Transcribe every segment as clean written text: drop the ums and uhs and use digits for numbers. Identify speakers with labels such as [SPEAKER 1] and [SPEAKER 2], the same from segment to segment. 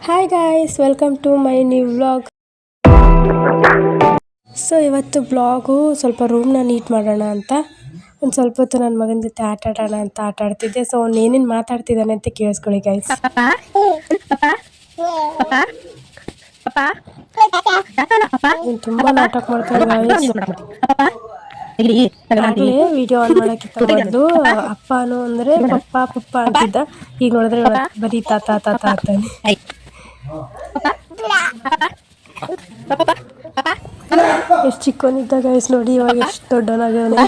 [SPEAKER 1] Hi guys, welcome to my new vlog. So ಇವತ್ತು blog ಸ್ವಲ್ಪ ರೂಮ್ನ ನೀಟ್ ಮಾಡೋಣ ಅಂತ ಒಂದು ಸ್ವಲ್ಪ ಹೊತ್ತು ನನ್ನ ಮಗನ ಜೊತೆ ಆಟ ಆಡೋಣ ಅಂತ ಆಟ ಆಡ್ತಿದ್ದೆ. ಸೊ ಅವ್ನು ಏನೇನು ಮಾತಾಡ್ತಿದ್ದಾನೆ ಅಂತ ಕೇಳಿಸ್ಕೊಳ್ಳಿ ಗೈಸ್. ತುಂಬ ನಾಟಕ ಮಾಡ್ತಾನೆ ಗೈಸ್. ಆಗಲೇ ವಿಡಿಯೋ ಆನ್ ಮಾಡೋಕ್ಕಿಂತ ಮೊದಲು ಅಪ್ಪನು ಅಂದರೆ ಪಪ್ಪ ಪಪ್ಪ ಅಂತಿದ್ದ. ಈಗ ನೋಡಿದ್ರೆ ಬರೀ ತಾತ ತಾತ ಅಂತಾನೆ. ಎಷ್ಟು ಚಿಕ್ಕವನಿದ್ದ ಗೈಸ್ ನೋಡಿ, ಇವಾಗ ಎಷ್ಟು ದೊಡ್ಡವನಾಗವನೆ.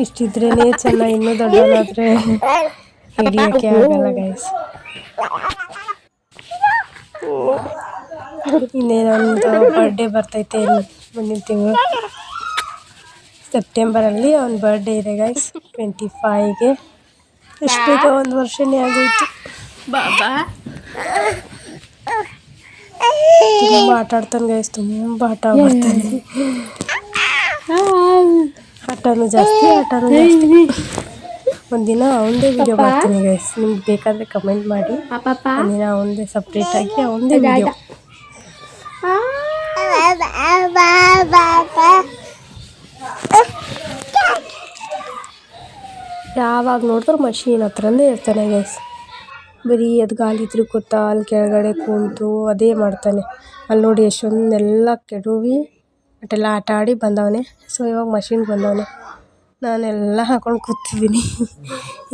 [SPEAKER 1] ಇಷ್ಟಿದ್ರೇನೆ ಚೆನ್ನಾಗಿ, ಇನ್ನೂ ದೊಡ್ಡವನಾದ್ರೆ ಹಿಡಿಯೋಕ್ಕೆ ಆಗಲ್ಲ ಗೈಸ್. ಇನ್ನೇನೊಂದು ಬರ್ಡೇ ಬರ್ತೈತೆ ಮುಂದಿನ ತಿಂಗಳು ಸೆಪ್ಟೆಂಬರಲ್ಲಿ. ಅವ್ನ ಬರ್ಡೇ ಇದೆ ಗೈಸ್ 25ಗೆ. ಎಷ್ಟು ಬೇಗ ಒಂದು ವರ್ಷನೇ ಆಗೋಯ್ತು. ಬಾಬಾ ತುಂಬ ಆಟ ಆಡ್ತಾನೆ ಗೈಸ್, ತುಂಬ ಆಟ ಮಾಡ್ತಾನೆ. ಆಟನೂ ಜಾಸ್ತಿ. ಒಂದಿನ ಅವನದೇ ವಿಡಿಯೋ ಮಾಡ್ತೀನಿ ಗೈಸ್, ನಿಮ್ಗೆ ಬೇಕಾದರೆ ಕಮೆಂಟ್ ಮಾಡಿ. ಒಂದಿನ ಅವನದೇ ಸಪ್ರೇಟಾಗಿ ಅವನದೇ ವಿಡಿಯೋ. ಯಾವಾಗ ನೋಡಿದ್ರು ಮಷೀನ್ ಹತ್ರನೇ ಇರ್ತಾನೆ ಗೈಸ್. ಬರೀ ಅದು ಗಾಳಿ ತಿರುಗುತ್ತಾ ಅಲ್ಲಿ ಕೆಳಗಡೆ ಕೂತು ಅದೇ ಮಾಡ್ತಾನೆ. ಅಲ್ಲಿ ನೋಡಿ ಎಷ್ಟೊಂದೆಲ್ಲ ಕೆಡವಿ ಅಷ್ಟೆಲ್ಲ ಆಟ ಆಡಿ ಬಂದವನೆ. ಸೊ ಇವಾಗ ಮಷೀನ್ ಬಂದವನೆ. ನಾನೆಲ್ಲ ಹಾಕೊಂಡು ಕೂತಿದ್ದೀನಿ.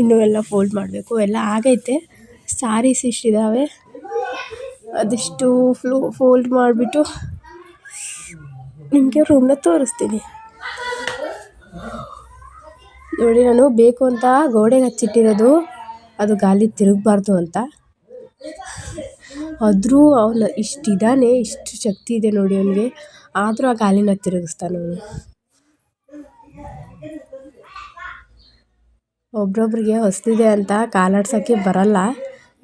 [SPEAKER 1] ಇನ್ನೂ ಎಲ್ಲ ಫೋಲ್ಡ್ ಮಾಡಬೇಕು. ಎಲ್ಲ ಆಗೈತೆ. ಸಾರೀಸ್ ಇಷ್ಟಿದ್ದಾವೆ, ಅದಿಷ್ಟು ಫೋಲ್ಡ್ ಮಾಡಿಬಿಟ್ಟು ನಿಮಗೆ ರೂಮ್ನ ತೋರಿಸ್ತೀನಿ ನೋಡಿ. ನಾನು ಬೇಕು ಅಂತ ಗೋಡೆಗೆ ಹಚ್ಚಿಟ್ಟಿರೋದು, ಅದು ಗಾಳಿ ತಿರುಗಬಾರ್ದು ಅಂತ. ಆದರೂ ಅವನು ಇಷ್ಟಿದ್ದಾನೆ, ಇಷ್ಟು ಶಕ್ತಿ ಇದೆ ನೋಡಿ ಅವನಿಗೆ. ಆದರೂ ಆ ಗಾಳಿನ ತಿರುಗಿಸ್ತಾನೆ ಅವನು. ಒಬ್ರೊಬ್ರಿಗೆ ಹೊಸದಿದೆ ಅಂತ ಕಾಲಾಡ್ಸೋಕ್ಕೆ ಬರಲ್ಲ.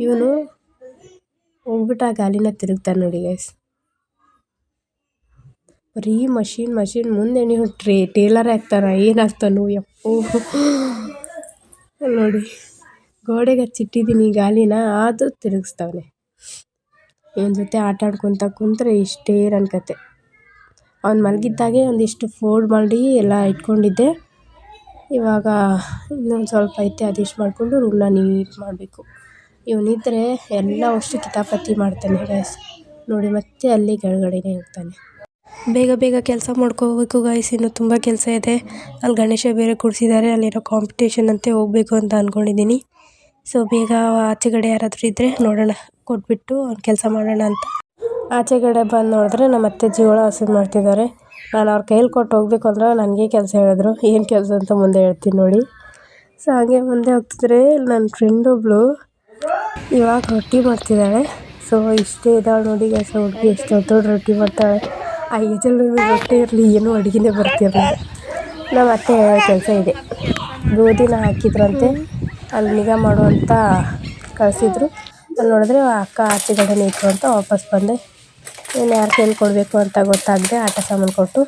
[SPEAKER 1] ಇವನು ಹೋಗ್ಬಿಟ್ಟು ಆ ಗಾಳಿನ ತಿರುಗ್ತಾನೆ ನೋಡಿ ಗೈಸ್. ಬರೀ ಮಷೀನ್ ಮುಂದೆ ನೀವು ಟೇಲರ್ ಆಗ್ತಾರ ಏನಾಗ್ತಾನೋ ಯಪ್ಪೋ. ನೋಡಿ ಗೋಡೆಗೆ ಹಚ್ಚಿಟ್ಟಿದ್ದೀನಿ ಗಾಲಿನ, ಅದು ತಿರುಗಿಸ್ತಾವನೆ. ಇವನ ಜೊತೆ ಆಟ ಆಡ್ಕೊತ ಕುಂತ್ರೆ ಇಷ್ಟೇ ನನ್ನ ಕತೆ. ಅವ್ನು ಮಲಗಿದ್ದಾಗೆ ಒಂದಿಷ್ಟು ಫೋಲ್ಡ್ ಮಾಡಿ ಎಲ್ಲ ಇಟ್ಕೊಂಡಿದ್ದೆ. ಇವಾಗ ಇನ್ನೊಂದು ಸ್ವಲ್ಪ ಐತೆ, ಅದಿಷ್ಟು ಮಾಡಿಕೊಂಡು ರೂಮ್ನ ನೀಟ್ ಮಾಡಬೇಕು. ಇವನಿದ್ರೆ ಎಲ್ಲ ಅಷ್ಟು ಕಿತಾಪತಿ ಮಾಡ್ತಾನೆ ಗೈಸ್ ನೋಡಿ. ಮತ್ತೆ ಅಲ್ಲಿ ಕೆಳಗಡೆನೇ ಹೋಗ್ತಾನೆ. ಬೇಗ ಕೆಲಸ ಮಾಡ್ಕೋಬೇಕು ಗೈಸ್, ಇನ್ನೂ ತುಂಬ ಕೆಲಸ ಇದೆ. ಅಲ್ಲಿ ಗಣೇಶ ಬೇರೆ ಕೂರಿಸಿದ್ದಾರೆ, ಅಲ್ಲಿರೋ ಕಾಂಪಿಟೇಷನ್ ಅಂತೆ ಹೋಗಬೇಕು ಅಂತ ಅಂದ್ಕೊಂಡಿದ್ದೀನಿ. ಸೊ ಬೇಗ ಆಚೆಗಡೆ ಯಾರಾದರೂ ಇದ್ದರೆ ನೋಡೋಣ, ಕೊಟ್ಬಿಟ್ಟು ಅವ್ನು ಕೆಲಸ ಮಾಡೋಣ ಅಂತ. ಆಚೆಗಡೆ ಬಂದು ನೋಡಿದ್ರೆ ನಮ್ಮ ಅತ್ತೆ ಜೀವಳ ಹಸು ಮಾಡ್ತಿದ್ದಾರೆ. ನಾನು ಅವ್ರ ಕೈಯಲ್ಲಿ ಕೊಟ್ಟು ಹೋಗ್ಬೇಕು ಅಂದ್ರೆ ನನಗೆ ಕೆಲಸ ಹೇಳಿದ್ರು. ಏನು ಕೆಲಸ ಅಂತ ಮುಂದೆ ಹೇಳ್ತೀನಿ ನೋಡಿ. ಸೊ ಹಾಗೆ ಮುಂದೆ ಹೋಗ್ತಿದ್ರೆ ನನ್ನ ಫ್ರೆಂಡ್ ಒಬ್ಬಳು ಇವಾಗ ರೊಟ್ಟಿ ಮಾಡ್ತಿದ್ದಾಳೆ. ಸೊ ಇಷ್ಟೇ ಇದ್ದಾಳೆ ನೋಡಿ ಗೈಸ್. ಹುಡುಗಿ ಎಷ್ಟು ದೊಡ್ಡ ರೊಟ್ಟಿ ಮಾಡ್ತಾಳೆ. ಆ ಏಜಲ್ಲಿ ರೊಟ್ಟಿ ಇರಲಿ, ಏನೂ ಅಡುಗೆನೇ ಬರ್ತಿರಲಿಲ್ಲ. ನಮ್ಮ ಅತ್ತೆ ಹೇಳೋ ಕೆಲಸ ಇದೆ. ಗೋಧಿನ ಹಾಕಿದ್ರಂತೆ, ಅಲ್ಲಿ ನಿಗಾ ಮಾಡುವಂತ ಕಳಿಸಿದ್ರು. ಅಲ್ಲಿ ನೋಡಿದ್ರೆ ಅಕ್ಕ ಆಚೆಗಡೆ ಇತ್ತು ಅಂತ ವಾಪಸ್ ಬಂದೆ. ಇನ್ನು ಯಾರು ಕೈಲಿ ಕೊಡಬೇಕು ಅಂತ ಗೊತ್ತಾಗದೆ ಆಟ ಸಾಮಾನು ಕೊಟ್ಟು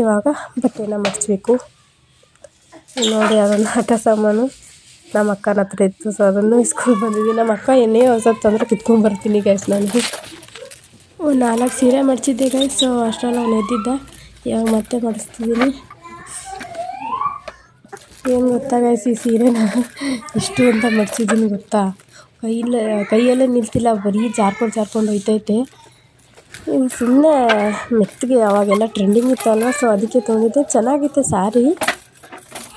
[SPEAKER 1] ಇವಾಗ ಬಟ್ಟೆನ ಮಡಿಸ್ಬೇಕು ನೋಡಿ. ಅದೊಂದು ಆಟ ಸಾಮಾನು ನಮ್ಮ ಅಕ್ಕನ ಹತ್ರ ಇತ್ತು. ಸೊ ಅದನ್ನು ಇಸ್ಕೊಂಡು ಬಂದಿದ್ದೀನಿ. ನಮ್ಮ ಅಕ್ಕ ಏನೇ ಹೊಸದು ತಂದರೆ ಕಿತ್ಕೊಂಡ್ಬರ್ತೀನಿ ಗೈಸ್. ನನಗೆ ಒಂದು 4 ಸೀರೆ ಮಡಿಸಿದ್ದೆ ಗೈಸ್. ಸೊ ಅಷ್ಟರಲ್ಲಿ ಅವನು ಎದ್ದಿದ್ದ. ಇವಾಗ ಮತ್ತೆ ಮಡಿಸ್ತಿದ್ದೀನಿ. ಏನು ಗೊತ್ತಾ ಗೈಸ್, ಈ ಸೀರೆನ ಇಷ್ಟು ಅಂತ ಮಡಿಸಿದ್ದೀನಿ ಗೊತ್ತಾ. ಕೈಯಲ್ಲೇ ನಿಲ್ತಿಲ್ಲ, ಬರೀ ಜಾರ್ಕೊಂಡು ಹೋಯ್ತೈತೆ. ಇನ್ನು ಸುಮ್ಮನೆ ಮೆತ್ತಗೆ ಅವಾಗೆಲ್ಲ ಟ್ರೆಂಡಿಂಗ್ ಇತ್ತಲ್ವ, ಸೊ ಅದಕ್ಕೆ ತೊಗೊಂಡಿದ್ದೆ. ಚೆನ್ನಾಗಿತ್ತು ಸ್ಯಾರಿ,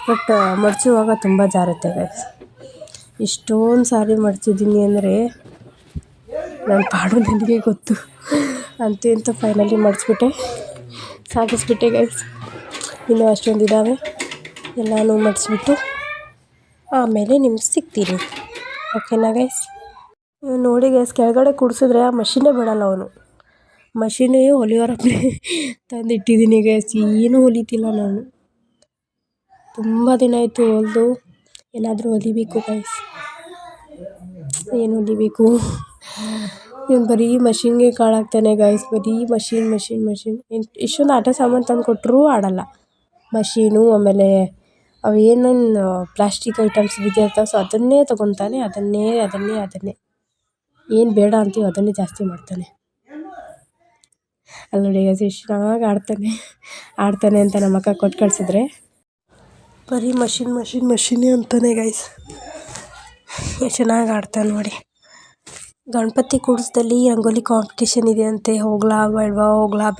[SPEAKER 1] ಬಟ್ ಮಡಿಸುವಾಗ ತುಂಬ ಜಾರುತ್ತೆ ಗೈಸ್. ಇಷ್ಟೊಂದು ಸ್ಯಾರಿ ಮಡಿಸಿದ್ದೀನಿ ಅಂದರೆ ನನ್ನ ಪಾಡು ನನಗೆ ಗೊತ್ತು. ಅಂತೂ ಫೈನಲಿ ಮಡಿಸ್ಬಿಟ್ಟೆ, ಸಾಗಿಸ್ಬಿಟ್ಟೆ ಗೈಸ್. ಇನ್ನೂ ಅಷ್ಟೊಂದು ಇದ್ದಾವೆ, ಎಲ್ಲನೂ ಮಡಿಸ್ಬಿಟ್ಟು ಆಮೇಲೆ ನಿಮ್ಗೆ ಸಿಗ್ತೀನಿ, ಓಕೆನಾ ಗೈಸ್. ನೋಡಿ ಗೈಸ್, ಕೆಳಗಡೆ ಕೂಡಿಸಿದ್ರೆ ಆ ಮಷೀನೇ ಬಿಡಲ್ಲ ಅವನು. ಮಷೀನೇ ಹೊಲಿಯೋರಪ್ಪನೇ ತಂದಿಟ್ಟಿದ್ದೀನಿ ಗೈಸ್. ಏನೂ ಹೊಲಿತಿಲ್ಲ ನಾನು, ತುಂಬ ದಿನ ಆಯಿತು ಹೊಲಿದು. ಏನಾದರೂ ಹೊಲಿಬೇಕು ಗೈಸ್, ಏನು ಹೊಲಿಬೇಕು. ಇವನು ಬರೀ ಮಷೀನ್ಗೆ ಕಾಳಾಗ್ತಾನೆ ಗೈಸ್. ಬರೀ ಮಷೀನ್. ಇಷ್ಟೊಂದು ಆಟ ಸಾಮಾನು ತಂದು ಕೊಟ್ಟರೂ ಆಡಲ್ಲ. ಮಷೀನು, ಆಮೇಲೆ ಅವು ಏನೇನು ಪ್ಲಾಸ್ಟಿಕ್ ಐಟಮ್ಸ್ ಬಿದ್ದಿರ್ತಾವೆ, ಸೊ ಅದನ್ನೇ ತೊಗೊತಾನೆ. ಅದನ್ನೇ ಏನು ಬೇಡ ಅಂತೀವಿ ಅದನ್ನೇ ಜಾಸ್ತಿ ಮಾಡ್ತಾನೆ. ಅಲ್ಲಿ ನೋಡಿ ಗೈಸ್ ಎಷ್ಟು ಚೆನ್ನಾಗಿ ಆಡ್ತಾನೆ ಅಂತ ನಮ್ಮ ಅಕ್ಕ ಕೊಟ್ಟು ಕಳಿಸಿದ್ರೆ ಬರೀ ಮಷಿನೇ ಅಂತಾನೆ ಗೈಸ್. ಎಷ್ಟು ಚೆನ್ನಾಗಿ ಆಡ್ತಾನೆ ನೋಡಿ. ಗಣಪತಿ ಕೂಡಿಸ್ದಲ್ಲಿ ರಂಗೋಲಿ ಕಾಂಪಿಟೇಷನ್ ಇದೆ ಅಂತೆ. ಹೋಗ್ಲಾ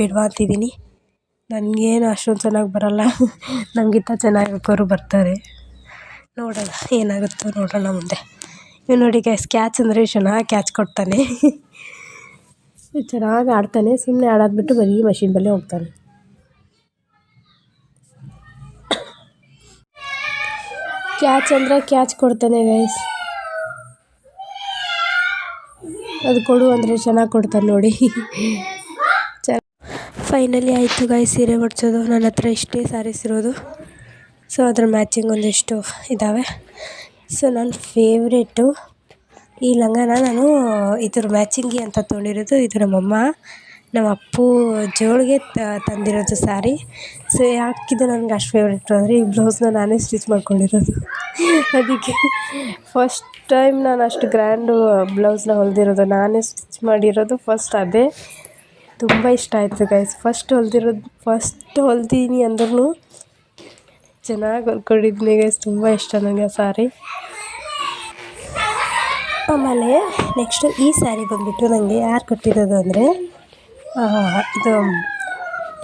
[SPEAKER 1] ಬೇಡವಾ ಅಂತಿದ್ದೀನಿ. ನನಗೇನು ಅಷ್ಟೊಂದು ಚೆನ್ನಾಗಿ ಬರಲ್ಲ. ನಮಗಿಂತ ಚೆನ್ನಾಗಿ ಬರ್ತಾರೆ. ನೋಡೋಣ ಏನಾಗುತ್ತೋ ನೋಡೋಣ ಮುಂದೆ. ಇವು ನೋಡಿ ಗೈಸ್ ಕ್ಯಾಚ್ ಅಂದರೆ ಚೆನ್ನಾಗಿ ಕ್ಯಾಚ್ ಕೊಡ್ತಾನೆ. ಚೆನ್ನಾಗಿ ಆಡ್ತಾನೆ. ಸುಮ್ಮನೆ ಆಡೋದ್ಬಿಟ್ಟು ಬರೀ ಮಷಿನ್ ಬಲ್ಲೇ ಹೋಗ್ತಾನೆ. ಕ್ಯಾಚ್ ಅಂದರೆ ಕ್ಯಾಚ್ ಕೊಡ್ತಾನೆ ಗೈಸ್. ಅದು ಕೊಡು ಅಂದರೆ ಚೆನ್ನಾಗಿ ಕೊಡ್ತಾನೆ ನೋಡಿ. ಫೈನಲಿ ಆಯಿತು ಗೈಸ್ ಸೀರೆ ಮಡ್ಚೋದು. ನನ್ನ ಹತ್ರ ಇಷ್ಟೇ ಸ್ಯಾರೀಸ್ ಇರೋದು. ಸೊ ಅದ್ರ ಮ್ಯಾಚಿಂಗ್ ಒಂದಿಷ್ಟು ಇದ್ದಾವೆ. ಸೊ ನನ್ನ ಫೇವ್ರೇಟು ಈ ಲಂಗನ ನಾನು ಇದ್ರ ಮ್ಯಾಚಿಂಗಿ ಅಂತ ತೊಗೊಂಡಿರೋದು. ಇದು ನಮ್ಮಮ್ಮ ನಮ್ಮ ಅಪ್ಪು ಜೋಳಿಗೆ ತಂದಿರೋದು ಸ್ಯಾರಿ. ಸೊ ಯಾಕಿದು ನನಗೆ ಅಷ್ಟು ಫೇವ್ರೇಟು ಅಂದರೆ ಈ ಬ್ಲೌಸ್ನ ನಾನೇ ಸ್ಟಿಚ್ ಮಾಡ್ಕೊಂಡಿರೋದು. ಅದಕ್ಕೆ ಫಸ್ಟ್ ಟೈಮ್ ನಾನು ಅಷ್ಟು ಗ್ರ್ಯಾಂಡು ಬ್ಲೌಸ್ನ ಹೊಲಿದಿರೋದು, ನಾನೇ ಸ್ಟಿಚ್ ಮಾಡಿರೋದು ಫಸ್ಟ್. ಅದೇ ತುಂಬ ಇಷ್ಟ ಆಯಿತು ಗೈಸ್. ಫಸ್ಟ್ ಹೊಲ್ದೀನಿ ಅಂದ್ರೂ ಚೆನ್ನಾಗಿ ಹೊಲ್ಕೊಂಡಿದ್ದೀನಿ ಗೈಸ್. ತುಂಬ ಇಷ್ಟ ನನಗೆ ಆ ಸ್ಯಾರಿ. ಆಮೇಲೆ ನೆಕ್ಸ್ಟು ಈ ಸ್ಯಾರಿ ಬಂದುಬಿಟ್ಟು ನನಗೆ ಯಾರು ಕೊಟ್ಟಿರೋದು ಅಂದರೆ ಇದು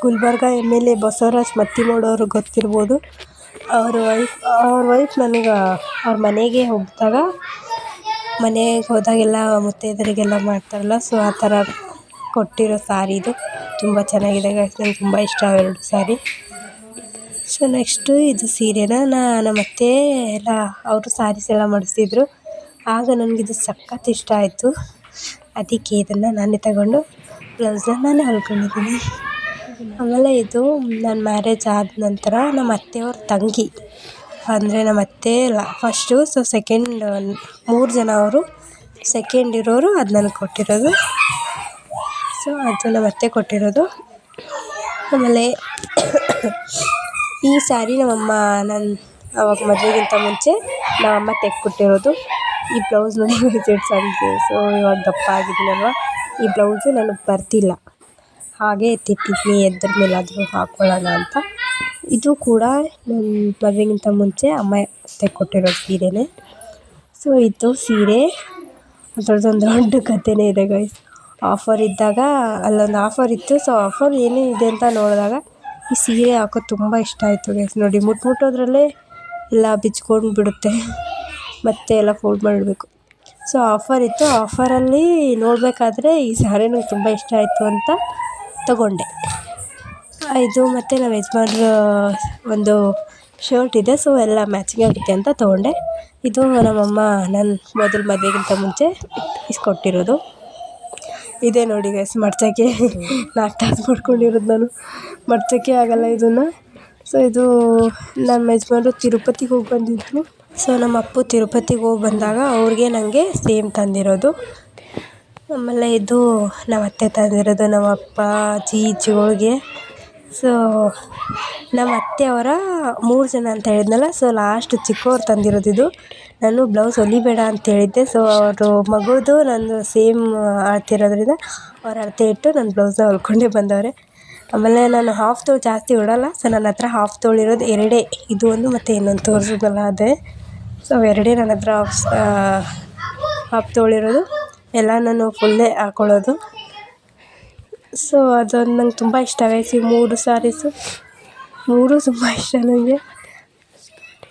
[SPEAKER 1] ಗುಲ್ಬರ್ಗ MLA ಬಸವರಾಜ್ ಮತ್ತಿಮೂಡವ್ರು ಗೊತ್ತಿರ್ಬೋದು. ಅವ್ರ ವೈಫ್ ನನಗೆ ಅವ್ರ ಮನೆಗೆ ಹೋದಾಗೆಲ್ಲ ಮುತ್ತೈದರಿಗೆಲ್ಲ ಮಾಡ್ತಾರಲ್ಲ, ಸೊ ಆ ಥರ ಕೊಟ್ಟಿರೋ ಸ್ಯಾರಿ ಇದು. ತುಂಬ ಚೆನ್ನಾಗಿದೆ ಗೈಸ್. ನನಗೆ ತುಂಬ ಇಷ್ಟ ಎರಡು ಸ್ಯಾರಿ. ಸೊ ನೆಕ್ಸ್ಟು ಇದು ಸೀರೆನ ನಮ್ಮ ಅತ್ತೆ ಎಲ್ಲ ಅವರು ಸ್ಯಾರೀಸ್ ಎಲ್ಲ ಮಾಡಿಸಿದ್ರು. ಆಗ ನನಗಿದು ಸಖತ್ ಇಷ್ಟ ಆಯಿತು. ಅದಕ್ಕೆ ಇದನ್ನು ನಾನೇ ತಗೊಂಡು ಬ್ಲೌಸ್ನ ನಾನೇ ಹೊಲ್ಕೊಂಡಿದ್ದೀನಿ. ಆಮೇಲೆ ಇದು ನನ್ನ ಮ್ಯಾರೇಜ್ ಆದ ನಂತರ ನಮ್ಮ ಅತ್ತೆಯವ್ರ ತಂಗಿ ಅಂದರೆ ನಮ್ಮ ಅತ್ತೆ ಫಸ್ಟು, ಸೊ ಸೆಕೆಂಡ್ 3 ಜನ ಅವರು. ಸೆಕೆಂಡ್ ಇರೋರು ಅದು ನನಗೆ ಕೊಟ್ಟಿರೋದು. ಸೊ ಅದು ನಮ್ಮ ಅತ್ತೆ ಕೊಟ್ಟಿರೋದು. ಆಮೇಲೆ ಈ ಸ್ಯಾರಿ ನಮ್ಮಮ್ಮ ಆವಾಗ ಮದುವೆಗಿಂತ ಮುಂಚೆ ನಮ್ಮಮ್ಮ ತೆಗೆದುಕೊಟ್ಟಿರೋದು. ಈ ಬ್ಲೌಸ್ ನೋಡಿ ಸೆಟ್ಸ್ ಆಗಿದೆ. ಸೊ ಇವಾಗ ದಪ್ಪ ಆಗಿದ್ದೀನಲ್ವ, ಈ ಬ್ಲೌಸು ನನಗೆ ಬರ್ತಿಲ್ಲ, ಹಾಗೆ ಎತ್ತಿಟ್ಟಿದ್ದೀನಿ ಎದ್ರ ಮೇಲಾದರೂ ಹಾಕ್ಕೊಳ್ಳೋಣ ಅಂತ. ಇದು ಕೂಡ ನನ್ನ ಮದುವೆಗಿಂತ ಮುಂಚೆ ಅಮ್ಮ ತೆಗೆದುಕೊಟ್ಟಿರೋ ಸೀರೆನೇ. ಸೊ ಇದು ಸೀರೆ ಅದರದ್ದೊಂದು ದೊಡ್ಡ ಕಥೆನೇ ಇದೆ ಗೈಸ್. ಆಫರ್ ಇದ್ದಾಗ ಅಲ್ಲೊಂದು ಆಫರ್ ಇತ್ತು. ಸೊ ಆಫರ್ ಏನೇ ಇದೆ ಅಂತ ನೋಡಿದಾಗ ಈ ಸೀರೆ ಹಾಕೋದು ತುಂಬ ಇಷ್ಟ ಆಯಿತು ಗೈಸ್. ನೋಡಿ ಮುಟ್ಟೋದ್ರಲ್ಲೇ ಎಲ್ಲ ಬಿಚ್ಕೊಂಡು ಬಿಡುತ್ತೆ, ಮತ್ತೆ ಎಲ್ಲ ಫೋಲ್ಡ್ ಮಾಡಬೇಕು. ಸೊ ಆಫರ್ ಇತ್ತು. ಆಫರಲ್ಲಿ ನೋಡಬೇಕಾದ್ರೆ ಈ ಸ್ಯಾರಿ ನಂಗೆ ತುಂಬ ಇಷ್ಟ ಆಯಿತು ಅಂತ ತಗೊಂಡೆ. ಇದು ಮತ್ತು ನಮ್ಮ ಯಜಮಾನ್ರ ಒಂದು ಶರ್ಟ್ ಇದೆ. ಸೊ ಎಲ್ಲ ಮ್ಯಾಚಿಂಗ್ ಆಗುತ್ತೆ ಅಂತ ತೊಗೊಂಡೆ. ಇದು ನಮ್ಮಮ್ಮ ನನ್ನ ಮೊದಲು ಮದುವೆಗಿಂತ ಮುಂಚೆ ಇಸ್ಕೊಟ್ಟಿರೋದು. ಇದೇ ನೋಡಿ ಗೈಸ್ ಮಡ್ಚೋಕ್ಕೆ 4 ತಾಸು ಮಾಡ್ಕೊಂಡಿರೋದು ನಾನು. ಮಡ್ಚೋಕ್ಕೆ ಆಗಲ್ಲ ಇದನ್ನು. ಸೊ ಇದು ನಮ್ಮ ಯಜಮಾನ್ರು ತಿರುಪತಿಗೆ ಹೋಗಿ ಬಂದಿದ್ರು. ಸೊ ನಮ್ಮ ಅಪ್ಪು ತಿರುಪತಿಗೆ ಹೋಗಿ ಬಂದಾಗ ಅವ್ರಿಗೆ ನನಗೆ ಸೇಮ್ ತಂದಿರೋದು. ಆಮೇಲೆ ಇದು ನಮ್ಮ ಅತ್ತೆ ತಂದಿರೋದು ನಮ್ಮ ಅಪ್ಪಾಜಿ ಜೋಳಿಗೆ. ಸೊ ನಮ್ಮ ಅತ್ತೆಯವರ 3 ಜನ ಅಂತ ಹೇಳಿದ್ನಲ್ಲ, ಸೊ ಲಾಸ್ಟ್ ಚಿಕ್ಕವ್ರು ತಂದಿರೋದು ಇದು. ನಾನು ಬ್ಲೌಸ್ ಹೊಲಿಬೇಡ ಅಂತ ಹೇಳಿದ್ದೆ. ಸೊ ಅವರು ಮಗುದು ನಂದು ಸೇಮ್ ಆಡ್ತಿರೋದ್ರಿಂದ ಅವ್ರ ಅಳತೆ ಇಟ್ಟು ನನ್ನ ಬ್ಲೌಸ್ನ ಹೊಲ್ಕೊಂಡೇ ಬಂದವ್ರೆ. ಆಮೇಲೆ ನಾನು ಹಾಫ್ ತೋಳು ಜಾಸ್ತಿ ಉಡಲ್ಲ. ಸೊ ನನ್ನ ಹತ್ರ ಹಾಫ್ ತೋಳಿರೋದು 2 ಇದು ಒಂದು ಮತ್ತು ಇನ್ನೊಂದು ತೋರಿಸಿದ್ನಲ್ಲ ಅದೇ. ಸೊ ಅವೆರಡೇ ನನ್ನ ಹತ್ರ ಹಾಫ್ ತೋಳಿರೋದು. ಎಲ್ಲ ನಾನು ಫುಲ್ಲೇ ಹಾಕ್ಕೊಳ್ಳೋದು. ಸೊ ಅದೊಂದು ನಂಗೆ ತುಂಬ ಇಷ್ಟ ಆಯಿತು. ಈ 3 ಸ್ಯಾರೀಸು 3 ತುಂಬ ಇಷ್ಟ ನನಗೆ.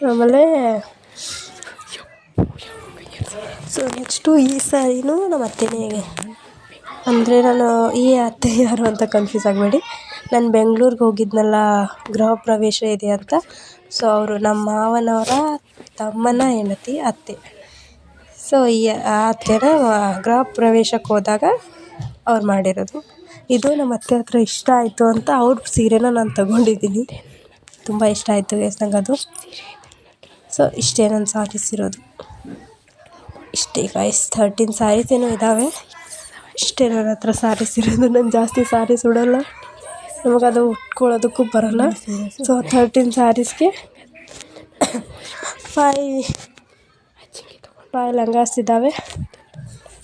[SPEAKER 1] ಆಮೇಲೆ ಸೊ ನೆಕ್ಸ್ಟು ಈ ಸ್ಯಾರಿನೂ ನಮ್ಮ ಅತ್ತೆನೇ. ಅಂದರೆ ನಾನು ಈ ಅತ್ತೆ ಯಾರು ಅಂತ ಕನ್ಫ್ಯೂಸ್ ಆಗಬೇಡಿ. ನಾನು ಬೆಂಗ್ಳೂರಿಗೆ ಹೋಗಿದ್ನಲ್ಲ ಗೃಹ ಪ್ರವೇಶ ಇದೆ ಅಂತ. ಸೊ ಅವರು ನಮ್ಮ ಮಾವನವರ ತಮ್ಮನ ಹೆಂಡತಿ ಅತ್ತೆ. ಸೊ ಆ ಅತ್ತೆನ ಗೃಹ ಪ್ರವೇಶಕ್ಕೆ ಹೋದಾಗ ಅವ್ರು ಮಾಡಿರೋದು. ಇದು ನಮ್ಮ ಅತ್ತೆ ಹತ್ರ ಇಷ್ಟ ಆಯಿತು ಅಂತ ಅವ್ರ ಸೀರೆನ ನಾನು ತಗೊಂಡಿದ್ದೀನಿ. ತುಂಬ ಇಷ್ಟ ಆಯಿತು ಗೈಸ್ ನಂಗೆ ಅದು. ಸೊ ಇಷ್ಟೇ ನನ್ನ ಸ್ಯಾರೀಸ್ ಇರೋದು. ಇಷ್ಟೇ ಗೈಸ್ 13 ಸ್ಯಾರೀಸ್ ಏನೋ ಇದ್ದಾವೆ. ಇಷ್ಟೇ ನನ್ನ ಹತ್ರ ಸ್ಯಾರೀಸ್ ಇರೋದು. ನಾನು ಜಾಸ್ತಿ ಸ್ಯಾರೀಸ್ ಉಡೋಲ್ಲ, ನಮಗದು ಉಟ್ಕೊಳ್ಳೋದಕ್ಕೂ ಬರೋಲ್ಲ. ಸೊ 13 ಸ್ಯಾರೀಸ್ಗೆ 5 ಲಂಗಾಸ್ ಇದ್ದಾವೆ.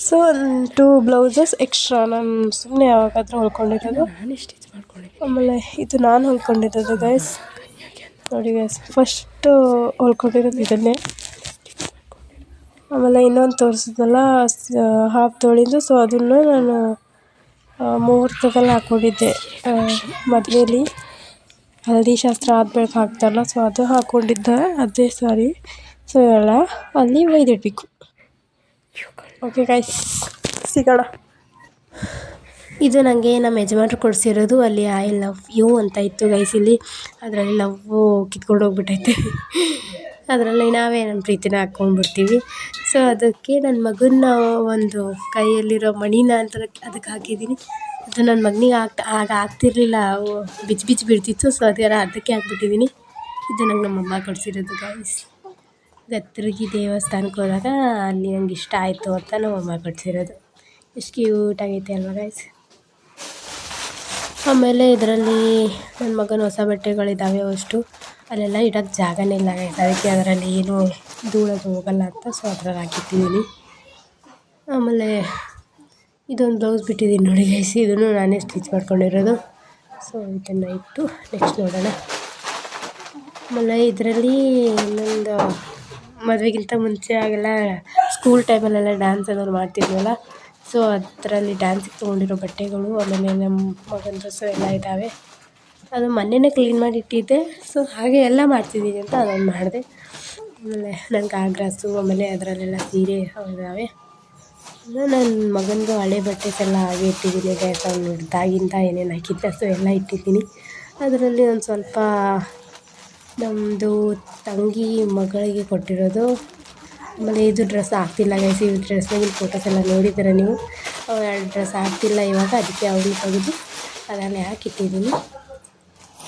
[SPEAKER 1] ಸೊ ಒಂದು 2 ಬ್ಲೌಸಸ್ ಎಕ್ಸ್ಟ್ರಾ ನಾನು ಸುಮ್ಮನೆ ಯಾವಾಗಾದರೂ ಹೊಲ್ಕೊಂಡಿರೋದು. ನಾನೇ ಸ್ಟಿಚ್ ಮಾಡ್ಕೊಂಡಿದ್ದೆ. ಆಮೇಲೆ ಇದು ನಾನು ಹೊಲ್ಕೊಂಡಿರೋದು ಗೈಸ್. ನೋಡಿ ಗೈಸ್, ಫಸ್ಟು ಹೊಲ್ಕೊಂಡಿರೋದು ಇದನ್ನೇ. ಆಮೇಲೆ ಇನ್ನೊಂದು ತೋರಿಸಿದ್ನಲ್ಲ ಹಾಫ್ ತೋಳಿಂದು, ಸೊ ಅದನ್ನು ನಾನು ಮುಹೂರ್ತದಲ್ಲಿ ಹಾಕ್ಕೊಂಡಿದ್ದೆ. ಮದುವೆಯಲ್ಲಿ ಹಳದಿ ಶಾಸ್ತ್ರ ಆದ್ಮೇಲೆ ಹಾಕ್ತಾರಲ್ಲ, ಸೊ ಅದು ಹಾಕ್ಕೊಂಡಿದ್ದೆ, ಅದೇ ಸಾರಿ. ಸೊ ಎಲ್ಲ ಅಲ್ಲಿ ಒಯ್ದಿಡಬೇಕು. ಓಕೆ ಗೈಸ್, ಸಿಗೋಣ. ಇದು ನನಗೆ ನಮ್ಮ ಯಜಮಾನ್ರು ಕೊಡಿಸಿರೋದು. ಅಲ್ಲಿ ಐ ಲವ್ ಯು ಅಂತ ಇತ್ತು ಗೈಸ್ ಇಲ್ಲಿ. ಅದರಲ್ಲಿ ಲವ್ವು ಕಿತ್ಕೊಂಡು ಹೋಗ್ಬಿಟ್ಟೈತೆ. ಅದರಲ್ಲಿ ನಾವೇ ನಮ್ಮ ಪ್ರೀತಿನ ಹಾಕ್ಕೊಂಡ್ಬಿಡ್ತೀವಿ. ಸೊ ಅದಕ್ಕೆ ನನ್ನ ಮಗನ ಒಂದು ಕೈಯಲ್ಲಿರೋ ಮಣಿನ ಅಂತ ಅದಕ್ಕೆ ಹಾಕಿದ್ದೀನಿ. ಅದು ನನ್ನ ಮಗನಿಗೆ ಆಗ ಆಗ್ತಿರ್ಲಿಲ್ಲ, ಬಿಚ್ಚಿ ಬಿಚ್ಚಿ ಬೀಳ್ತಿತ್ತು. ಸೊ ಅದಕ್ಕೆ ಹಾಕ್ಬಿಟ್ಟಿದ್ದೀನಿ. ಇದು ನಂಗೆ ನಮ್ಮಮ್ಮ ಕೊಡಿಸಿರೋದು ಗೈಸ್. ಗತ್ತರಿಗೆ ದೇವಸ್ಥಾನಕ್ಕೆ ಹೋದಾಗ ಅಲ್ಲಿ ನಂಗೆ ಇಷ್ಟ ಆಯಿತು ಅಂತ ನಮ್ಮಮ್ಮ ಕೊಡಿಸಿರೋದು. ಎಷ್ಟು ಕ್ಯೂಟಾಗೈತೆ ಅಲ್ವಾ ಗೈಸ್. ಆಮೇಲೆ ಇದರಲ್ಲಿ ನನ್ನ ಮಗನ ಹೊಸ ಬಟ್ಟೆಗಳಿದ್ದಾವೆ ಅಷ್ಟು. ಅಲ್ಲೆಲ್ಲ ಇಡೋಕ್ಕೆ ಜಾಗನೇ ಇಲ್ಲ ಗೈಸ್. ಅದಕ್ಕೆ ಅದರಲ್ಲಿ ಏನು ಧೂಳೋದು ಹೋಗಲ್ಲ ಅಂತ ಸೊ ಅದ್ರಲ್ಲಿ ಹಾಕಿಟ್ಟಿದ್ದೀನಿ. ಆಮೇಲೆ ಇದೊಂದು ಬ್ಲೌಸ್ ಬಿಟ್ಟಿದ್ದೀನಿ ನೋಡಿ ಗೈಸ್. ಇದನ್ನು ನಾನೇ ಸ್ಟಿಚ್ ಮಾಡ್ಕೊಂಡಿರೋದು. ಸೊ ಇದನ್ನು ಇಟ್ಟು ನೆಕ್ಸ್ಟ್ ನೋಡೋಣ. ಆಮೇಲೆ ಇದರಲ್ಲಿ ಇನ್ನೊಂದು ಮದುವೆಗಿಂತ ಮುಂಚೆ ಆಗೆಲ್ಲ ಸ್ಕೂಲ್ ಟೈಮಲ್ಲೆಲ್ಲ ಡ್ಯಾನ್ಸ್ ಏನಾದ್ರು ಮಾಡ್ತಿದ್ವಲ್ಲ, ಸೊ ಅದರಲ್ಲಿ ಡ್ಯಾನ್ಸಿಗೆ ತೊಗೊಂಡಿರೋ ಬಟ್ಟೆಗಳು. ಆಮೇಲೆ ನಮ್ಮ ಮಗನ ಡ್ರೆಸ್ಸು ಎಲ್ಲ ಇದ್ದಾವೆ. ಅದು ಮೊನ್ನೆನೇ ಕ್ಲೀನ್ ಮಾಡಿ ಇಟ್ಟಿದ್ದೆ. ಸೊ ಹಾಗೆ ಎಲ್ಲ ಮಾಡ್ತಿದ್ದೀನಿ ಅಂತ ಅದೊಂದು ಮಾಡಿದೆ. ಆಮೇಲೆ ನನ್ನ ಕಾಗ್ರಾಸು, ಆಮೇಲೆ ಅದರಲ್ಲೆಲ್ಲ ಸೀರೆ ಇದ್ದಾವೆ. ನನ್ನ ಮಗನಿಗೂ ಹಳೆ ಬಟ್ಟೆಸ್ ಎಲ್ಲ ಹಾಗೆ ಇಟ್ಟಿದ್ದೀನಿ ಗೈಸ್. ಅವ್ನು ಹಿಡ್ದಾಗಿಂದ ಏನೇನು ಹಾಕಿದ್ದೆ ಸೊ ಎಲ್ಲ ಇಟ್ಟಿದ್ದೀನಿ. ಅದರಲ್ಲಿ ಒಂದು ಸ್ವಲ್ಪ ನಮ್ಮದು ತಂಗಿ ಮಗಳಿಗೆ ಕೊಟ್ಟಿರೋದು. ಆಮೇಲೆ ಇದು ಡ್ರೆಸ್ ಆಗ್ತಿಲ್ಲ ಗೈಸ್. ಈ ಡ್ರೆಸ್ನಾಗಿನ ಫೋಟೋಸ್ ಎಲ್ಲ ನೋಡಿದ್ದೀರ ನೀವು. ಡ್ರೆಸ್ ಆಗ್ತಿಲ್ಲ ಇವಾಗ, ಅದಕ್ಕೆ ಅವ್ರನ್ನ ತೆಗೆದು ಅದರಲ್ಲಿ ಹಾಕಿಟ್ಟಿದ್ದೀನಿ.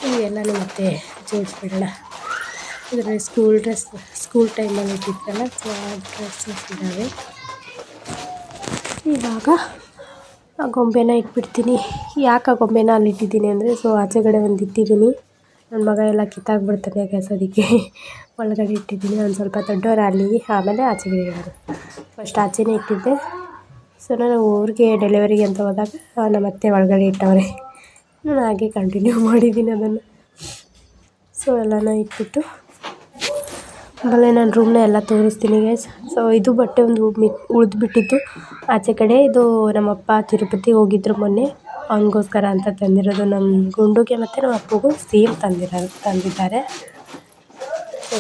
[SPEAKER 1] ಇವೆಲ್ಲನೂ ಮತ್ತೆ ಜೋಡಿಸ್ಬಿಡೋಣ. ಇದರಲ್ಲಿ ಸ್ಕೂಲ್ ಟೈಮಲ್ಲಿ ಇಟ್ಟಿತ್ತಲ್ಲ, ಸೊ ಆ ಡ್ರೆಸ್ಸಸ್ ಇದ್ದಾವೆ. ಇವಾಗ ಆ ಗೊಂಬೆನ ಇಟ್ಬಿಡ್ತೀನಿ. ಯಾಕೆ ಆ ಗೊಂಬೆನ ಅಲ್ಲಿ ಇಟ್ಟಿದ್ದೀನಿ ಅಂದರೆ, ಸೊ ಆಚೆಗಡೆ ಒಂದು ಇಟ್ಟಿದ್ದೀನಿ. ನನ್ನ ಮಗ ಎಲ್ಲ ಕಿತ್ತಾಕ್ಬಿಡ್ತಾನೆ ಗ್ಯಾಸ್, ಅದಕ್ಕೆ ಒಳಗಡೆ ಇಟ್ಟಿದ್ದೀನಿ. ಒಂದು ಸ್ವಲ್ಪ ದೊಡ್ಡವರಾಗಲಿ ಆಮೇಲೆ ಆಚೆಗಡೆ ಇಡೋದು. ಫಸ್ಟ್ ಆಚೆನೇ ಇಟ್ಟಿದ್ದೆ. ಸೊ ನಾನು ಊರಿಗೆ ಡೆಲಿವರಿಗೆ ಅಂತ ಹೋದಾಗ ನಮ್ಮ ಅತ್ತೆ ಒಳಗಡೆ ಇಟ್ಟವ್ರೆ. ನಾನು ಹಾಗೆ ಕಂಟಿನ್ಯೂ ಮಾಡಿದ್ದೀನಿ ಅದನ್ನು. ಸೊ ಎಲ್ಲನ ಇಟ್ಬಿಟ್ಟು ಆಮೇಲೆ ನಾನು ರೂಮ್ನ ಎಲ್ಲ ತೋರಿಸ್ತೀನಿ ಗೈಸ್. ಸೊ ಇದು ಬಟ್ಟೆ ಒಂದು ಉಳಿದ್ಬಿಟ್ಟಿತ್ತು ಆಚೆ ಕಡೆ. ಇದು ನಮ್ಮಪ್ಪ ತಿರುಪತಿ ಹೋಗಿದ್ರು ಮೊನ್ನೆ, ಅವನಿಗೋಸ್ಕರ ಅಂತ ತಂದಿರೋದು. ನಮ್ಮ ಗುಂಡುಗೆ ಮತ್ತು ನಮ್ಮ ಅಪ್ಪಗೂ ಸೇಮ್ ತಂದಿದ್ದಾರೆ. ಸೊ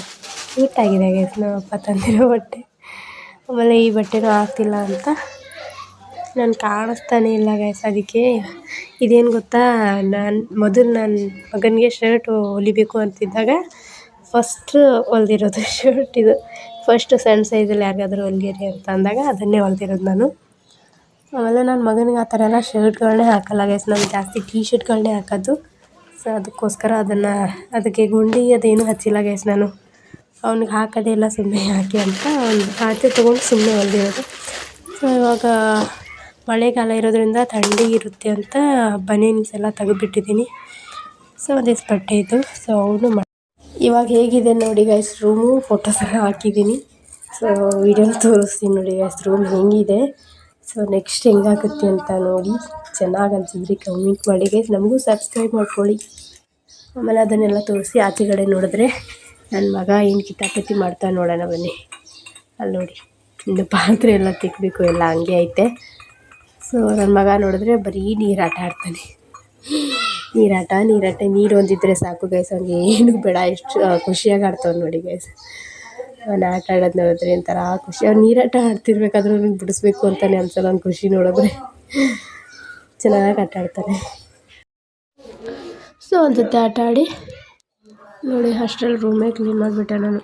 [SPEAKER 1] ಕ್ಯೂಟಾಗಿದೆ ಗೈಸ್ ನಮ್ಮಪ್ಪ ತಂದಿರೋ ಬಟ್ಟೆ. ಆಮೇಲೆ ಈ ಬಟ್ಟೆನೂ ಆಗ್ತಿಲ್ಲ ಅಂತ ನಾನು ಕಾಣಿಸ್ತಾನೆ ಇಲ್ಲ ಗೈಸ್. ಅದಕ್ಕೆ ಇದೇನು ಗೊತ್ತಾ, ನಾನು ಮೊದಲು ನನ್ನ ಮಗನಿಗೆ ಶರ್ಟ್ ಹೊಲಿಬೇಕು ಅಂತಿದ್ದಾಗ ಫಸ್ಟ್ ಹೊಲ್ದಿರೋದು ಶರ್ಟ್ ಇದು. ಫಸ್ಟು ಸಣ್ಣ ಸೈಜಲ್ಲಿ ಯಾರಿಗಾದ್ರೂ ಹೊಲ್ದಿರಿ ಅಂತ ಅಂದಾಗ ಅದನ್ನೇ ಹೊಲ್ದಿರೋದು ನಾನು. ಆಮೇಲೆ ನನ್ನ ಮಗನಿಗೆ ಆ ಥರ ಎಲ್ಲ ಶರ್ಟ್ಗಳನ್ನೇ ಹಾಕಲ್ಲ ಗೈಸ್. ನಾನು ಜಾಸ್ತಿ ಟೀ ಶರ್ಟ್ಗಳನ್ನೇ ಹಾಕೋದು. ಸೊ ಅದಕ್ಕೋಸ್ಕರ ಅದಕ್ಕೆ ಗುಂಡಿ ಅದೇನು ಹಚ್ಚಿಲ್ಲ ಗೈಸ್ ನಾನು. ಅವ್ನಿಗೆ ಹಾಕೋದೇ ಇಲ್ಲ, ಸುಮ್ಮನೆ ಹಾಕಿ ಅಂತ ಒಂದು ಆಚೆ ತೊಗೊಂಡು ಸುಮ್ಮನೆ ಹೊಲ್ದಿರೋದು. ಸೊ ಇವಾಗ ಮಳೆಗಾಲ ಇರೋದ್ರಿಂದ ಥಂಡಿ ಇರುತ್ತೆ ಅಂತ ಬನೀನ್ಸ್ ಎಲ್ಲ ತೆಗೆದುಬಿಟ್ಟಿದ್ದೀನಿ. ಸೊ ಒಂದಿಷ್ಟು ಬಟ್ಟೆ ಇತ್ತು. ಸೊ ಅವನು ಇವಾಗ ಹೇಗಿದೆ ನೋಡಿ ಗೈಸ್ ರೂಮು. ಫೋಟೋಸ್ ಎಲ್ಲ ಹಾಕಿದ್ದೀನಿ. ಸೊ ವೀಡಿಯೋನ ತೋರಿಸ್ತೀನಿ ನೋಡಿ ಗೈಸ್ ರೂಮ್ ಹೆಂಗಿದೆ. ಸೊ ನೆಕ್ಸ್ಟ್ ಹೆಂಗಾಗುತ್ತೆ ಅಂತ ನೋಡಿ. ಚೆನ್ನಾಗಿ ಅನ್ಸಿದ್ರಿ ಕಮೆಂಟ್ ಮಾಡಿ ಗೈಸ್. ನಮಗೂ ಸಬ್ಸ್ಕ್ರೈಬ್ ಮಾಡ್ಕೊಳ್ಳಿ. ಆಮೇಲೆ ಅದನ್ನೆಲ್ಲ ತೋರಿಸಿ ಆಚೆಗಡೆ ನೋಡಿದ್ರೆ ನನ್ನ ಮಗ ಏನು ಕಿತಾಪತಿ ಮಾಡ್ತಾ ನೋಡೋಣ ಬನ್ನಿ. ಅಲ್ಲಿ ನೋಡಿ, ಇನ್ನು ಪಾತ್ರೆ ಎಲ್ಲ ತಿಕ್ಕಬೇಕು, ಎಲ್ಲ ಹಂಗೆ ಐತೆ. ಸೊ ನನ್ನ ಮಗ ನೋಡಿದ್ರೆ ಬರೀ ನೀರಾಟ ಆಡ್ತಾನೆ. ನೀರಾಟ ನೀರು ಒಂದಿದ್ರೆ ಸಾಕು ಗೈಸ್, ಅವ್ನಿಗೆ ಏನು ಬೇಡ. ಎಷ್ಟು ಖುಷಿಯಾಗಿ ಆಡ್ತಾವೆ ನೋಡಿ ಗೈಸ್. ಅವ್ನು ಆಟ ಆಡೋದು ನೋಡಿದ್ರೆ ಒಂಥರ ಖುಷಿ. ಅವ್ನು ನೀರಾಟ ಆಡ್ತಿರ್ಬೇಕಾದ್ರೂ ಅವ್ನಿಗೆ ಬಿಡಿಸ್ಬೇಕು ಅಂತಲೇ ಅನ್ಸಲ್ಲ. ಅವ್ನು ಖುಷಿ ನೋಡಿದ್ರೆ ಚೆನ್ನಾಗಿ ಆಟ ಆಡ್ತಾನೆ. ಸೊ ಅವ್ನ ಜೊತೆ ಆಟ ಆಡಿ ನೋಡಿ ಅಷ್ಟರಲ್ಲಿ ರೂಮೇ ಕ್ಲೀನ್ ಮಾಡಿಬಿಟ್ಟೆ ನಾನು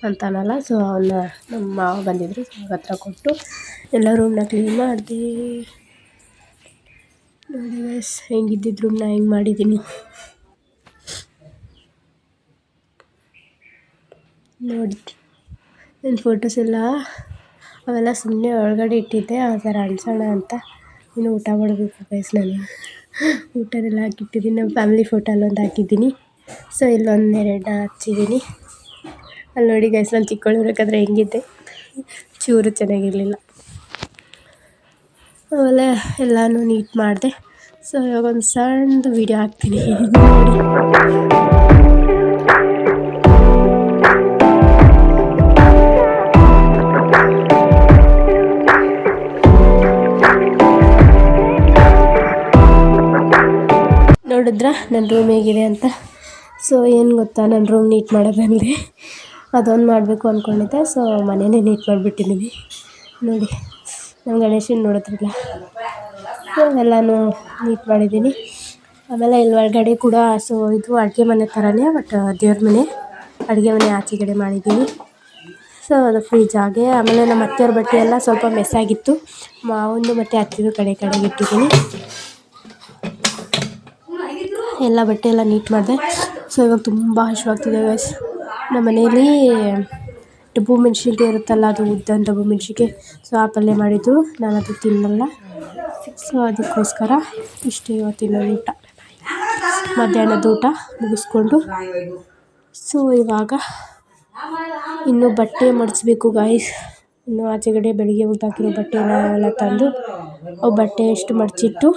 [SPEAKER 1] ಅಂತಾನಲ್ಲ. ಸೊ ಅವನ್ನ ನಮ್ಮ ಮಾವ ಬಂದಿದ್ದರು, ಸೊ ಅವ್ರ ಹತ್ರ ಕೊಟ್ಟು ಎಲ್ಲ ರೂಮ್ನ ಕ್ಲೀನ್ ಮಾಡಿದೆ. ನೋಡಿ ಗೈಸ್ ಹೆಂಗಿದ್ದಿದ್ದು ರೂಮ್ನ ಹೆಂಗೆ ಮಾಡಿದ್ದೀನಿ ನೋಡಿ. ನನ್ನ ಫೋಟೋಸ್ ಎಲ್ಲ ಅವೆಲ್ಲ ಸುಮ್ಮನೆ ಒಳಗಡೆ ಇಟ್ಟಿದ್ದೆ ಆ ಥರ ಅನ್ಸೋಣ ಅಂತ. ಇನ್ನು ಊಟ ಮಾಡಬೇಕು ಗೈಸ್. ನಾನು ಊಟನೆಲ್ಲ ಹಾಕಿಟ್ಟಿದ್ದೀನಿ. ನಮ್ಮ ಫ್ಯಾಮಿಲಿ ಫೋಟೋ ಅಲ್ಲೊಂದು ಹಾಕಿದ್ದೀನಿ. ಸೊ ಇಲ್ಲೊಂದು 2 ಹಚ್ಚಿದ್ದೀನಿ. ಅಲ್ಲಿ ನೋಡಿ ಗೈಸ್ ನಾನು ಚಿಕ್ಕವಳಿರ್ಬೇಕಾದ್ರೆ ಹೆಂಗಿದ್ದೆ, ಚೂರು ಚೆನ್ನಾಗಿರಲಿಲ್ಲ. ಆಮೇಲೆ ಎಲ್ಲನೂ ನೀಟ್ ಮಾಡಿದೆ. ಸೊ ಇವಾಗ ಒಂದು ಸಣ್ಣದು ವೀಡಿಯೋ ಹಾಕ್ತೀನಿ ನೋಡಿ. ನೋಡಿದ್ರ ನನ್ನ ರೂಮ್ ಹೇಗಿದೆ ಅಂತ. ಸೊ ಏನು ಗೊತ್ತಾ, ನನ್ನ ರೂಮ್ ನೀಟ್ ಮಾಡೋದಂದರೆ ಅದೊಂದು ಮಾಡಬೇಕು ಅಂದ್ಕೊಂಡಿದ್ದೆ. ಸೊ ಮನೆಯೇ ನೀಟ್ ಮಾಡಿಬಿಟ್ಟಿದ್ದೀನಿ ನೋಡಿ. ನಮ್ಮ ಗಣೇಶನ ನೋಡಿದ್ರಲ್ಲ, ಸೊ ಎಲ್ಲನೂ ನೀಟ್ ಮಾಡಿದ್ದೀನಿ. ಆಮೇಲೆ ಇಲ್ಲಿ ಒಳಗಡೆ ಕೂಡ ಸೊ ಇದು ಅಡುಗೆ ಮನೆ ಥರನೇ, ಬಟ್ ದೇವ್ರ ಮನೆ, ಅಡುಗೆ ಮನೆ ಆಚೆಗಡೆ ಮಾಡಿದ್ದೀನಿ. ಸೊ ಅದು ಫ್ರಿಜ್ ಹಾಗೆ. ಆಮೇಲೆ ನಮ್ಮ ಅತ್ತೆಯವ್ರ ಬಟ್ಟೆ ಎಲ್ಲ ಸ್ವಲ್ಪ ಮೆಸ್ಸಾಗಿತ್ತು, ಮಾವಂದು ಮತ್ತು ಅತ್ತೆದು ಕಡೆಗೆ ಇಟ್ಟಿದ್ದೀನಿ. ಎಲ್ಲ ಬಟ್ಟೆ ಎಲ್ಲ ನೀಟ್ ಮಾಡಿದೆ. ಸೊ ಇವಾಗ ತುಂಬ ಹಸಿವಾಗ್ತಿದೆ ಗೈಸ್. ನಮ್ಮ ಮನೇಲಿ ಡಬ್ಬು ಮೆಣಸಿನ್ಕಾಯಿ ಇರುತ್ತಲ್ಲ, ಅದು ಉದ್ದ ಡಬ್ಬು ಮೆಣಸಿನ್ಕಾಯಿ, ಸೊ ಆ ಪಲ್ಯ ಮಾಡಿದ್ರು. ನಾನು ಅದು ತಿನ್ನಲ್ಲ. ಸೊ ಅದಕ್ಕೋಸ್ಕರ ಇಷ್ಟೇ ಇವತ್ತಿನ ಊಟ. ಮಧ್ಯಾಹ್ನದ ಊಟ ಮುಗಿಸ್ಕೊಂಡು ಸೊ ಇವಾಗ ಇನ್ನೂ ಬಟ್ಟೆ ಮಡಿಸ್ಬೇಕು ಗಾಯ್ಸ್. ಇನ್ನು ಆಚೆಗಡೆ ಬೆಳಿಗ್ಗೆ ಉದ್ದಾಕಿರೋ ಬಟ್ಟೆ ಎಲ್ಲ ತಂದು ಅವು ಬಟ್ಟೆ ಎಷ್ಟು ಮಡಚಿಟ್ಟು,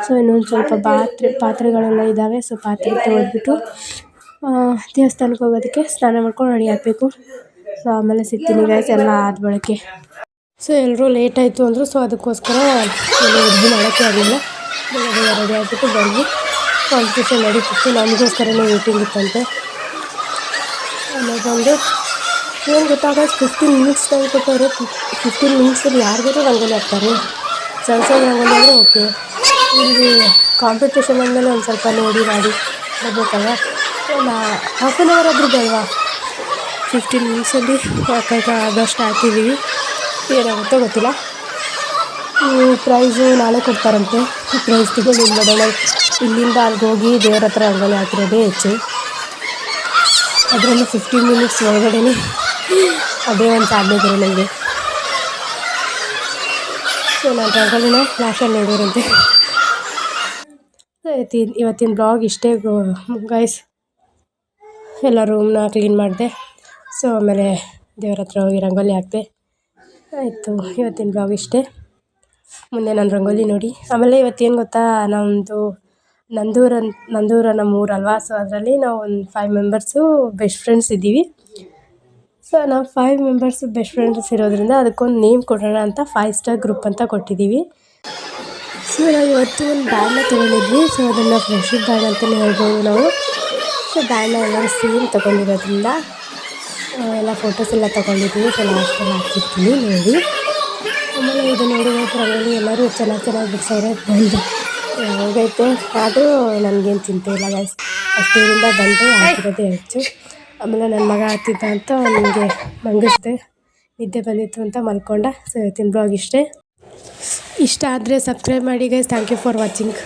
[SPEAKER 1] ಸೊ ಇನ್ನೊಂದು ಸ್ವಲ್ಪ ಪಾತ್ರೆಗಳೆಲ್ಲ ಇದ್ದಾವೆ. ಸೊ ಪಾತ್ರೆ ತೊಳೆದ್ಬಿಟ್ಟು ದೇವಸ್ಥಾನಕ್ಕೆ ಹೋಗೋದಕ್ಕೆ ಸ್ನಾನ ಮಾಡ್ಕೊಂಡು ರೆಡಿ ಆಗಬೇಕು. ಸೊ ಆಮೇಲೆ ಸಿಗ್ತೀನಿ ಗೈಸ್ ಎಲ್ಲ ಆದ ಬಳಕೆ. ಸೊ ಎಲ್ಲರೂ ಲೇಟ್ ಆಯಿತು ಅಂದರು. ಸೊ ಅದಕ್ಕೋಸ್ಕರ ಅಡುಗೆ ಮಾಡೋಕ್ಕೆ ಆಗಲಿಲ್ಲ. ರೆಡಿ ಆಗಿಬಿಟ್ಟು ಬಂದು ಕಾಂಪಿಟೇಷನ್ ನಡೀತಿತ್ತು, ನಮಗೋಸ್ಕರನೇ ವೇಟಿಂಗ್ ಇತ್ತಂತೆ. ಆಮೇಲೆ ಬಂದು ಏನು ಗೊತ್ತಾಗ 15 ಮಿನಿಟ್ಸ್ ಟೈಮ್ ಕೊಟ್ಟವರು. 15 ಮಿನಿಟ್ಸಲ್ಲಿ ಯಾರಿಗಾದ್ರೂ ರಂಗೋಲಿ ಹಾಕ್ತಾರೆ. ಸಣ್ಣ ರಂಗೋಲಿ ಅಂದರೆ ಓಕೆ, ಇಲ್ಲಿ ಕಾಂಪಿಟೇಷನ್ ಅಂದಮೇಲೆ ಒಂದು ಸ್ವಲ್ಪ ನೋಡಿ ಮಾಡಿ ಬರ್ಬೇಕಲ್ವ. ಹಾಫ್ ಆನ್ ಅವರ್ ಆದರೂ ಬೇಡವಾ? 15 ಮಿನಿಟ್ಸಲ್ಲಿ ಆದಷ್ಟು ಹಾಕಿದ್ದೀವಿ. ಏನಾಗುತ್ತೋ ಗೊತ್ತಿಲ್ಲ. ಪ್ರೈಸು ನಾಳೆ ಕೊಡ್ತಾರಂತೆ. ಪ್ರೈಸ್ ತಗೊಂಡು ಏನು ಮಾಡೋಣ, ಇಲ್ಲಿಂದ ಅಲ್ಲಿಗೆ ಹೋಗಿ ದೇವ್ರ ಹತ್ರ ರಂಗೋಲಿ ಹಾಕಿರೋದೇ ಹೆಚ್ಚು. ಅದರಲ್ಲೂ 15 ಮಿನಿಟ್ಸ್ ಒಳಗಡೆ ಅದೇ ಒಂದು ಸಾಧನೆ ಬರೋ ನನಗೆ. ಸೊ ನಾನು ರಂಗೋಲಿನ ಫ್ಲಾಶಲ್ಲಿ ನೋಡೋರಂತೆ. ಇವತ್ತಿನ ಬ್ಲಾಗ್ ಇಷ್ಟೇ ಗೈಸ್. ಎಲ್ಲ ರೂಮ್ನ ಕ್ಲೀನ್ ಮಾಡಿದೆ. ಸೊ ಆಮೇಲೆ ದೇವ್ರ ಹತ್ರ ಹೋಗಿ ರಂಗೋಲಿ ಹಾಕಿದೆ. ಆಯಿತು, ಇವತ್ತಿನ ಬ್ಲಾಗ್ ಇಷ್ಟೇ. ಮುಂದೆ ನಾನು ರಂಗೋಲಿ ನೋಡಿ. ಆಮೇಲೆ ಇವತ್ತೇನು ಗೊತ್ತಾ, ನಂದೂರ ನಮ್ಮ ಊರಲ್ವಾ. ಸೊ ಅದರಲ್ಲಿ ನಾವು ಒಂದು 5 ಮೆಂಬರ್ಸು ಬೆಸ್ಟ್ ಫ್ರೆಂಡ್ಸ್ ಇದ್ದೀವಿ. ಸೊ ನಾವು 5 ಮೆಂಬರ್ಸ್ ಬೆಸ್ಟ್ ಫ್ರೆಂಡ್ಸ್ ಇರೋದ್ರಿಂದ ಅದಕ್ಕೊಂದು ನೇಮ್ ಕೊಡೋಣ ಅಂತ 5 ಸ್ಟಾರ್ ಗ್ರೂಪ್ ಅಂತ ಕೊಟ್ಟಿದ್ದೀವಿ. ಸೊ ನಾವು ಇವತ್ತು ಒಂದು ಬ್ಯಾಂಡ್ನ ತೊಗೊಂಡಿದ್ವಿ. ಸೊ ಅದನ್ನು ಫ್ರೆಂಡ್ಶಿಪ್ ಬ್ಯಾಂಡ್ ಅಂತಲೇ ಹೇಳ್ಬೋದು ನಾವು. ಸೊ ಬ್ಯಾಂಡ್ನ ಎಲ್ಲರೂ ಸೇಮ್ ತೊಗೊಂಡಿರೋದ್ರಿಂದ ಎಲ್ಲ ಫೋಟೋಸ್ ಎಲ್ಲ ತೊಗೊಂಡಿದ್ದೀವಿ. ಸೊ ಲಾಸ್ಟಲ್ಲಿ ಹಾಕಿರ್ತೀನಿ ನೋಡಿ. ಆಮೇಲೆ ಇದು ನೋಡಿ ರಂಗೋಲಿ ಎಲ್ಲರೂ ಚೆನ್ನಾಗಿ ಬಿಡ್ಸೋರೆ. ಬಂದು ಹೋಗೈತೆ, ಆದರೂ ನನಗೇನು ಚಿಂತೆ ಇಲ್ಲ ಗೈಸ್. ಅಷ್ಟೇರಿಂದ ಬಂದು ಹಾಕಿರೋದೇ ಹೆಚ್ಚು. ಆಮೇಲೆ ನನ್ನ ಮಗ ಹತ್ತಿದ್ದ ಅಂತ ನನಗೆ ಮಂಗಿಸ್ದೆ, ನಿದ್ದೆ ಬಂದಿತ್ತು ಅಂತ ಮಲ್ಕೊಂಡ. ಸೊ ಇವತ್ತಿನ ಬ್ಲಾಗ್ ಇಷ್ಟೇ. ಇಷ್ಟ ಆದರೆ ಸಬ್ಸ್ಕ್ರೈಬ್ ಮಾಡಿ guys. Thank you for watching.